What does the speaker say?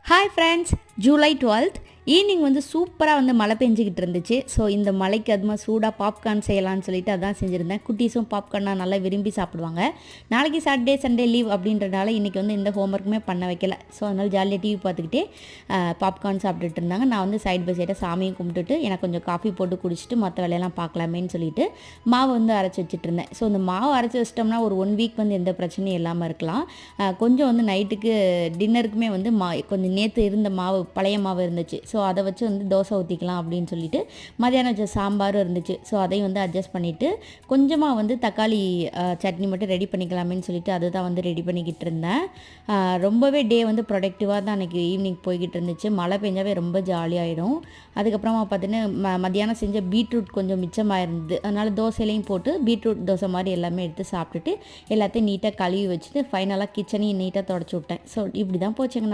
Hi friends, July 12th evening வந்து சூப்பராக வந்து மழை பெஞ்சிக்கிட்டு இருந்துச்சு. ஸோ இந்த மழைக்கு அதுமா சூடாக பாப்கார்ன் செய்யலாம்னு சொல்லிட்டு அதான் செஞ்சுருந்தேன். குட்டீஸும் பாப்கார்னா நல்லா விரும்பி சாப்பிடுவாங்க. நாளைக்கு சாட்டர்டே சண்டே லீவ் அப்படின்றனால இன்றைக்கி வந்து எந்த ஹோம்ஒர்க்குமே பண்ண வைக்கல. ஸோ அதனால் ஜாலியாக டிவி பார்த்துக்கிட்டே பாப்கார்ன் சாப்பிட்டுட்டு இருந்தாங்க. நான் வந்து சைட் பை சைடாக சாமியும் கும்பிட்டுட்டு எனக்கு கொஞ்சம் காஃபி போட்டு குடிச்சிட்டு மற்ற வேலையெல்லாம் பார்க்கலாமேன்னு சொல்லிட்டு மாவு வந்து அரைச்சி வச்சுட்டு இருந்தேன். ஸோ இந்த மாவு அரைச்சி வச்சிட்டோம்னா ஒரு 1 வீக் வந்து எந்த பிரச்சனையும் இல்லாமல் இருக்கலாம். கொஞ்சம் வந்து நைட்டுக்கு டின்னருக்குமே வந்து கொஞ்சம் நேற்று இருந்த மாவு பழைய மாவு இருந்துச்சு. ஸோ அதை வச்சு வந்து தோசை ஊற்றிக்கலாம் அப்படின்னு சொல்லிட்டு மதியானம் வச்ச சாம்பாரும் இருந்துச்சு. ஸோ அதையும் வந்து அட்ஜஸ்ட் பண்ணிவிட்டு கொஞ்சமாக வந்து தக்காளி சட்னி மட்டும் ரெடி பண்ணிக்கலாமேன்னு சொல்லிட்டு அதுதான் வந்து ரெடி பண்ணிக்கிட்டு இருந்தேன். ரொம்பவே டே வந்து ப்ரொடக்டிவாக தான் அன்றைக்கி ஈவினிங் போய்கிட்டு இருந்துச்சு. மழை பெஞ்சாவே ரொம்ப ஜாலியாகிடும். அதுக்கப்புறமா பார்த்தீங்கன்னா மதியானம் செஞ்ச பீட்ரூட் கொஞ்சம் மிச்சமாக இருந்தது. அதனால் தோசையிலையும் போட்டு பீட்ரூட் தோசை மாதிரி எல்லாமே எடுத்து சாப்பிட்டுட்டு எல்லாத்தையும் நீட்டாக கழுவி வச்சுட்டு ஃபைனலாக கிச்சனையும் நீட்டாக தொடச்சி விட்டேன். ஸோ இப்படி தான் போச்சுங்கண்ணா.